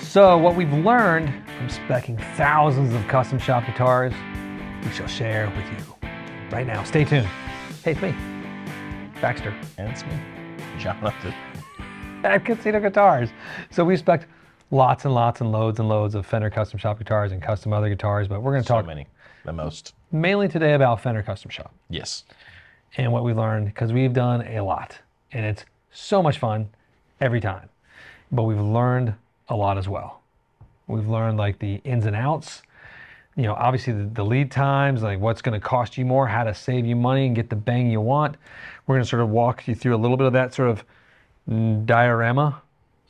So what we've learned from speccing thousands of custom shop guitars, we shall share with you right now. Stay tuned. Hey, it's me, Baxter. And it's me, Jonathan. At Casino Guitars. So we spec'd lots and lots and loads of Fender Custom Shop guitars and custom other guitars, but we're going to talk So many, the most. mainly today about Fender Custom Shop. Yes. And what we learned, because we've done a lot, and it's so much fun every time. But we've learned a lot as well. We've learned like the ins and outs, you know, obviously the lead times, like what's going to cost you more, how to save you money and get the bang you want. We're going to sort of walk you through a little bit of that sort of diorama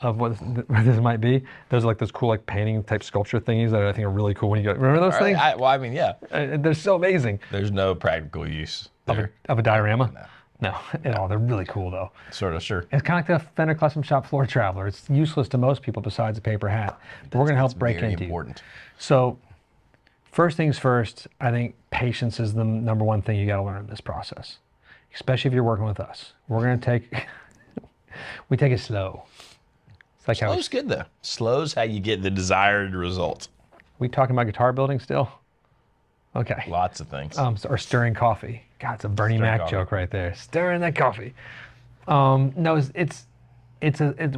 of what this might be. Those are like those cool like painting type sculpture thingies that I think are really cool when you go, remember those things? I mean, yeah. They're so amazing. There's no practical use there. Of a diorama? No. No, at all. They're really cool though. Sort of, sure. It's kind of like the Fender Custom Shop Floor Traveler. It's useless to most people besides a paper hat. But we're going to help break very into important. you. So first things first, I think patience is the number one thing you got to learn in this process, especially if you're working with us. We're going to take, we take it slow. It's like Slow's good though. Slow's how you get the desired result. we talking about guitar building still? Okay. Lots of things. Or stirring coffee. God, it's a Bernie Mac coffee. joke right there. Stirring that coffee. No,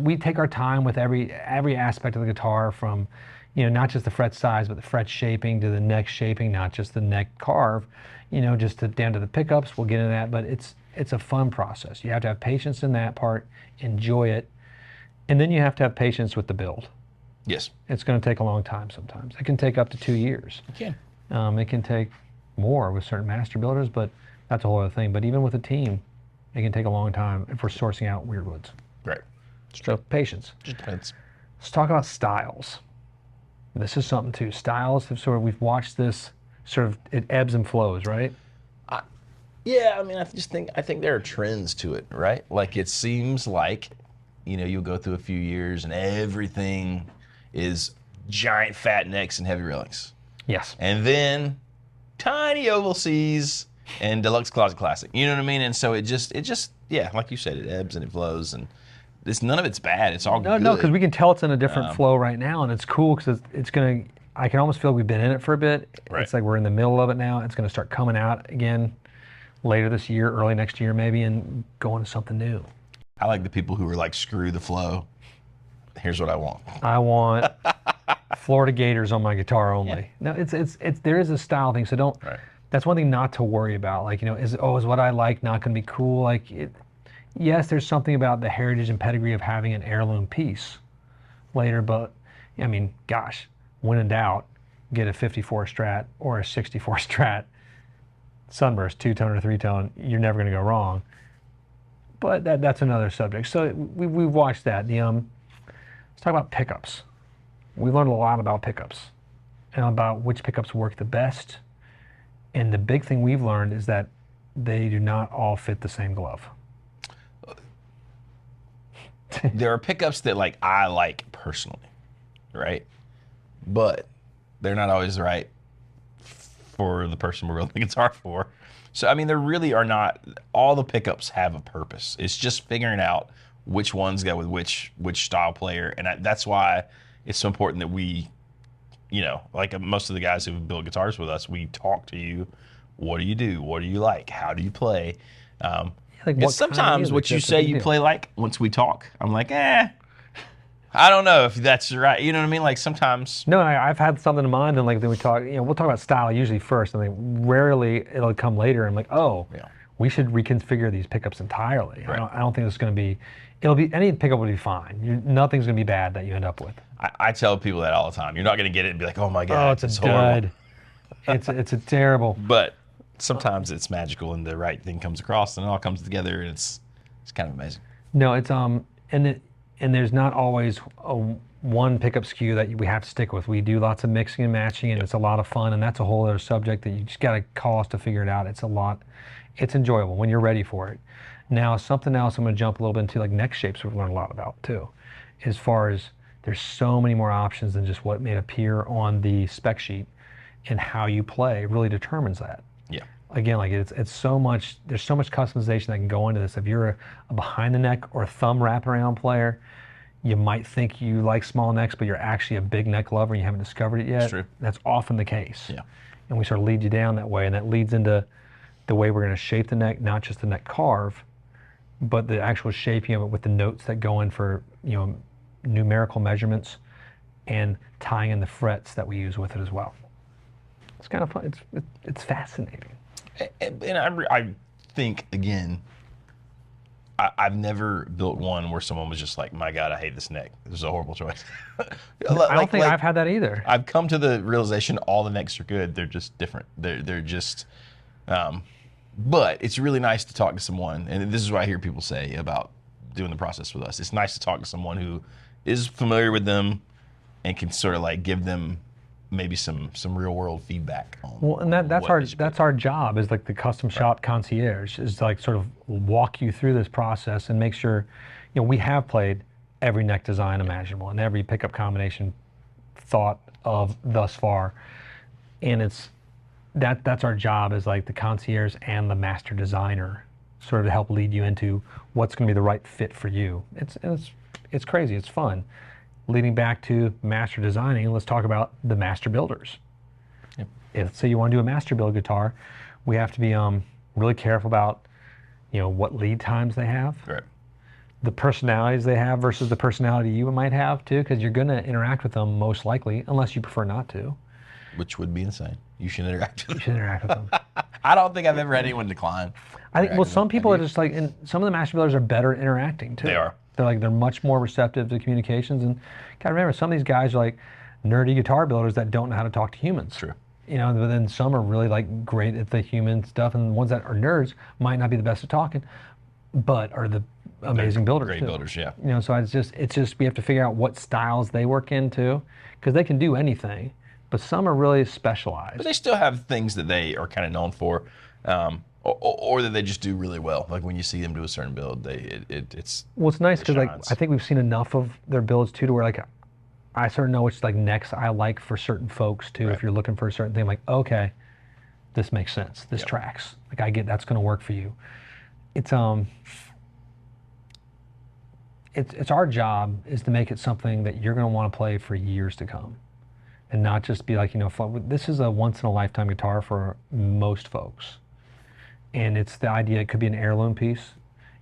we take our time with every aspect of the guitar, from, you know, not just the fret size, but the fret shaping to the neck shaping, not just the neck carve, you know, just down to the pickups. We'll get into that, but it's a fun process. You have to have patience in that part, enjoy it, and then you have to have patience with the build. Yes. It's going to take a long time sometimes. It can take up to 2 years. You can. It can take more with certain master builders, but that's a whole other thing. But even with a team, it can take a long time if we're sourcing out weird woods. Right. So patience. Just depends. Let's talk about styles. This is something too. Styles have we've watched this sort of, it ebbs and flows, right? Yeah, I mean, I think there are trends to it, right? Like it seems like, you know, you'll go through a few years and everything is giant fat necks and heavy railings. Yes. And then tiny oval Cs and deluxe closet classic. You know what I mean? And so it just yeah, like you said, it ebbs and it flows, and none of it's bad. It's all good. No, because we can tell it's in a different flow right now, and it's cool because it's gonna. I can almost feel we've been in it for a bit. Right. It's like we're in the middle of it now. It's gonna start coming out again later this year, early next year maybe, and going to something new. I like the people who are like, screw the flow. Here's what I want. I want Florida Gators on my guitar only. Yeah. No, it's there is a style thing, so don't. Right. That's one thing not to worry about. Like, you know, is what I like not going to be cool? Like, yes, there's something about the heritage and pedigree of having an heirloom piece later, but I mean, gosh, when in doubt, get a 54 Strat or a 64 Strat Sunburst, 2-tone or 3-tone. You're never going to go wrong. But that's another subject. So we've watched that. Let's talk about pickups. We learned a lot about pickups and about which pickups work the best. And the big thing we've learned is that they do not all fit the same glove. There are pickups that like I like personally, right? But they're not always right for the person we're building the guitar for. So I mean, there really are not. All the pickups have a purpose. It's just figuring out which ones go with which style player, and that's why it's so important that we, you know, like most of the guys who build guitars with us, we talk to you. What do you do? What do you like? How do you play? Like sometimes what you say you play like, once we talk, I'm like, I don't know if that's right. You know what I mean? Like sometimes. No, I've had something in mind, and like then we talk. You know, we'll talk about style usually first, and then rarely it'll come later. I'm like, oh, yeah, we should reconfigure these pickups entirely. Right. I don't think it's going to be. It'll be any pickup will be fine. Nothing's going to be bad that you end up with. I tell people that all the time. You're not going to get it and be like, oh my God, oh, it's a horrible. it's a terrible. But sometimes it's magical and the right thing comes across and it all comes together, and it's kind of amazing. No, it's and there's not always one pickup SKU that we have to stick with. We do lots of mixing and matching, and it's a lot of fun, and that's a whole other subject that you just got to call us to figure it out. It's a lot. It's enjoyable when you're ready for it. Now, something else I'm going to jump a little bit into, like neck shapes, we've learned a lot about too. As far as there's so many more options than just what may appear on the spec sheet, and how you play really determines that. Yeah. Again, like it's so much. There's so much customization that can go into this. If you're a behind the neck or thumb wraparound player, you might think you like small necks, but you're actually a big neck lover and you haven't discovered it yet. That's true. That's often the case. Yeah. And we sort of lead you down that way, and that leads into the way we're going to shape the neck, not just the neck carve, but the actual shaping of it with the notes that go in for, numerical measurements and tying in the frets that we use with it as well. It's kind of fun. It's fascinating. And I think, again, I've never built one where someone was just like, my God, I hate this neck. This is a horrible choice. I don't think I've had that either. I've come to the realization all the necks are good. They're just different. They're just, but it's really nice to talk to someone. And this is what I hear people say about doing the process with us. It's nice to talk to someone who is familiar with them and can sort of like give them maybe some real world feedback on. Well, and that's our job is like the custom shop concierge is like sort of walk you through this process and make sure, we have played every neck design imaginable and every pickup combination thought of thus far, and that's our job as like the concierge and the master designer, sort of to help lead you into what's going to be the right fit for you. It's crazy. It's fun. Leading back to master designing, let's talk about the master builders. Yep. If say you want to do a master build guitar, we have to be really careful about what lead times they have, Right. the personalities they have versus the personality you might have too, because you're going to interact with them most likely, unless you prefer not to. Which would be insane. You should interact with them. You should interact with them. I don't think I've ever had anyone decline. I think some people are just like, and some of the master builders are better at interacting too. They are. They're much more receptive to communications, and gotta remember some of these guys are like nerdy guitar builders that don't know how to talk to humans. True. But then some are really like great at the human stuff, and the ones that are nerds might not be the best at talking, but are the amazing builders. Great too. builders, yeah. So it's just we have to figure out what styles they work into, because they can do anything, but some are really specialized. But they still have things that they are kind of known for, or that they just do really well. Like when you see them do a certain build, it's well, it's nice because like shines. I think we've seen enough of their builds too, to where like I sort of know which like necks I like for certain folks too. Right. If you're looking for a certain thing, like okay, this makes sense. This Yep. tracks. Like I get that's going to work for you. It's our job is to make it something that you're going to want to play for years to come, and not just be like fun. This is a once in a lifetime guitar for most folks. And it's the idea, it could be an heirloom piece,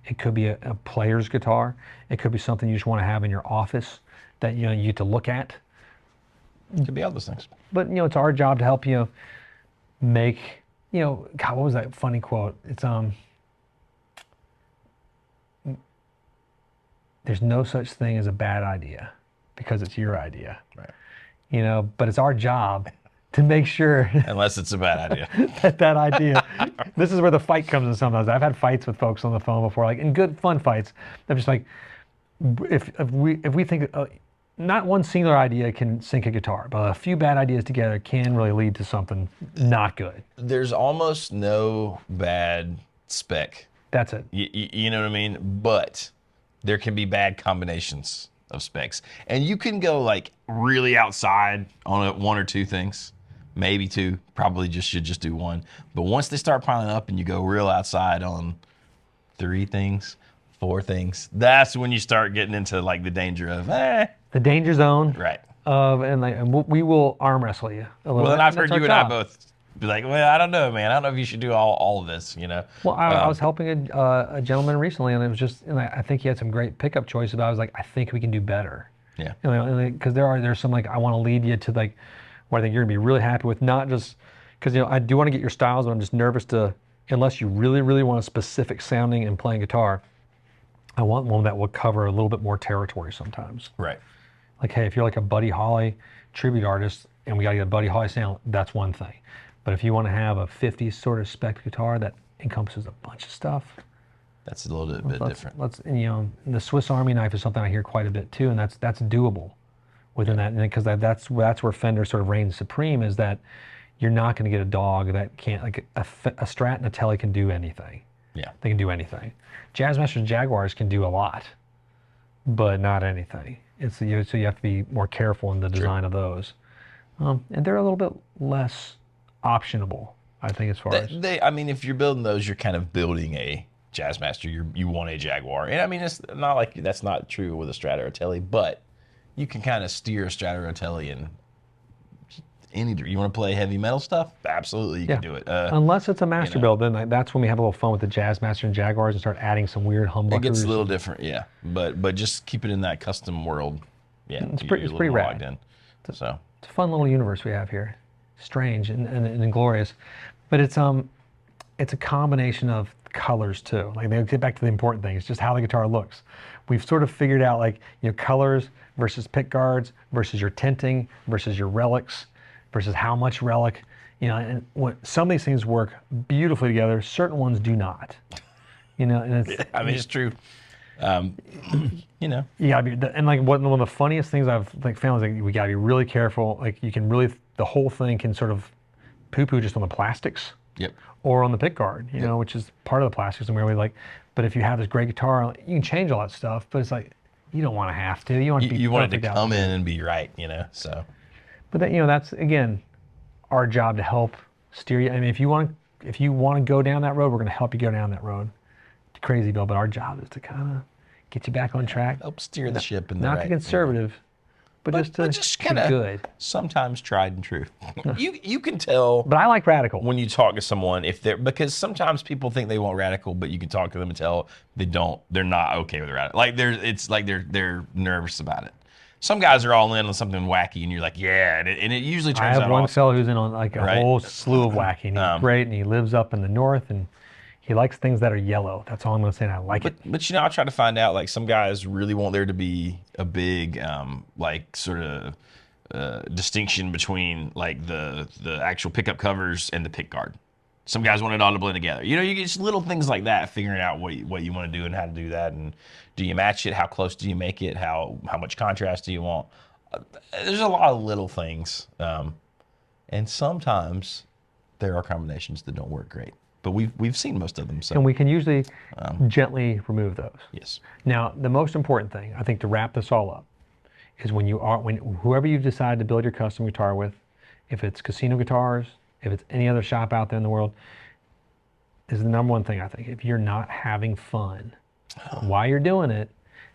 it could be a player's guitar, it could be something you just want to have in your office that you get to look at. It could be all those things. But it's our job to help make, God, what was that funny quote? It's there's no such thing as a bad idea because it's your idea. Right. But it's our job to make sure Unless it's a bad idea. that idea. This is where the fight comes in sometimes. I've had fights with folks on the phone before, like, and good fun fights. I'm just like, if we think not one singular idea can sink a guitar, but a few bad ideas together can really lead to something not good. There's almost no bad spec. That's it. You know what I mean? But there can be bad combinations of specs. And you can go like really outside on one or two things. Maybe two, probably should just do one. But once they start piling up and you go real outside on 3 things, 4 things, that's when you start getting into like the danger of, The danger zone. Right. And we will arm wrestle you a little Well, bit. then I've That's heard our you and I job. both be like, well, I don't know, man. I don't know if you should do all of this, Well, I was helping a gentleman recently, and it was just, and I think he had some great pickup choices, but I was like, I think we can do better. Yeah. Because there's some like, I want to lead you to like, what I think you're gonna be really happy with, not just, because I do want to get your styles, but I'm just nervous to, unless you really, really want a specific sounding and playing guitar, I want one that will cover a little bit more territory sometimes. Right. Like, hey, if you're like a Buddy Holly tribute artist and we got to get a Buddy Holly sound, that's one thing. But if you want to have a 50s sort of spec guitar that encompasses a bunch of stuff, That's a little bit different. The Swiss Army knife is something I hear quite a bit too, and that's doable within that, because that's where Fender sort of reigns supreme, is that you're not going to get a dog that can't, like a Strat and a Tele can do anything. Yeah. They can do anything. Jazzmasters and Jaguars can do a lot, but not anything. So you have to be more careful in the design of those. And they're a little bit less optionable, I think, as far as. I mean, if you're building those, you're kind of building a Jazzmaster, you want a Jaguar. And I mean, it's not like that's not true with a Strata or Tele, but you can kind of steer a Strata or Tele in any. You want to play heavy metal stuff? Absolutely, you can do it. Unless it's a master build, then that's when we have a little fun with the Jazzmaster and Jaguars and start adding some weird humbuckers. It gets a little different, yeah. But just keep it in that custom world. Yeah, it's pretty rad. In, it's a fun little universe we have here. Strange and inglorious, but it's a combination of colors too. Like, they get back to the important thing. It's just how the guitar looks. We've sort of figured out, like, colors versus pick guards versus your tinting versus your relics versus how much relic. And some of these things work beautifully together. Certain ones do not. And it's, I mean, it's true. Yeah, and like one of the funniest things I've found is, like, we gotta be really careful. Like, you can really, the whole thing can sort of poo-poo just on the plastics. Yep. Or on the pick guard, which is part of the plastics, and we're really like, but if you have this great guitar, you can change all that stuff, but it's like, you don't want to have to. You want to be you want it to come in and be right, so. But that, that's, again, our job to help steer you. I mean, if you want to go down that road, we're going to help you go down that road. It's crazy, Bill, but our job is to kind of get you back on track. Help steer the ship in the right. Not too conservative, but just kind of good. Sometimes tried and true. You can tell. But I like radical. When you talk to someone, because sometimes people think they want radical, but you can talk to them and tell they don't. They're not okay with radical. Like, they're nervous about it. Some guys are all in on something wacky, and you're like, yeah, and it usually turns out. I have one fellow who's in on like a whole slew of wacky, and he's great, and he lives up in the north, and he likes things that are yellow. That's all I'm going to say, and I like it. But I try to find out, like, some guys really want there to be a big, like, sort of distinction between, like, the actual pickup covers and the pick guard. Some guys want it all to blend together. You get just little things like that, figuring out what you want to do and how to do that, and do you match it? How close do you make it? How much contrast do you want? There's a lot of little things, and sometimes there are combinations that don't work great. But we've seen most of them. So. And we can usually gently remove those. Yes. Now, the most important thing, I think, to wrap this all up, is when whoever you decide to build your custom guitar with, if it's Casino Guitars, if it's any other shop out there in the world, is the number one thing, I think. If you're not having fun while you're doing it,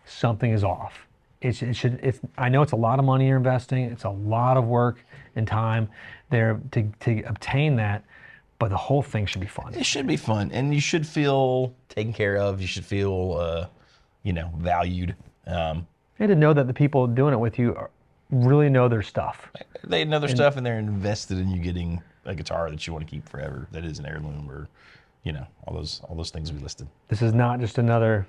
something is off. I know it's a lot of money you're investing. It's a lot of work and time there to obtain that. But the whole thing should be fun. It should be fun, and you should feel taken care of. You should feel, valued. And to know that the people doing it with you really know their stuff. They know their stuff, and they're invested in you getting a guitar that you want to keep forever. That is an heirloom, or, all those things we listed. This is not just another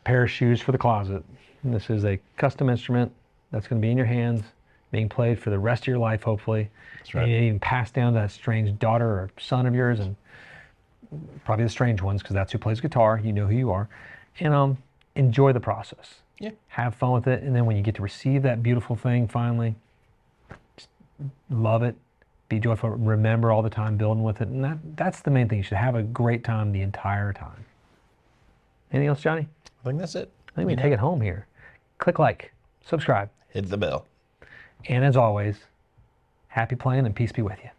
pair of shoes for the closet. This is a custom instrument that's going to be in your hands, being played for the rest of your life, hopefully. That's right. And you even pass down to that strange daughter or son of yours, and probably the strange ones, because that's who plays guitar. You know who you are. And enjoy the process. Yeah. Have fun with it. And then when you get to receive that beautiful thing finally, just love it. Be joyful. Remember all the time building with it. And that's the main thing. You should have a great time the entire time. Anything else, Johnny? I think that's it. I think we take it home here. Click like, subscribe. Hit the bell. And as always, happy playing and peace be with you.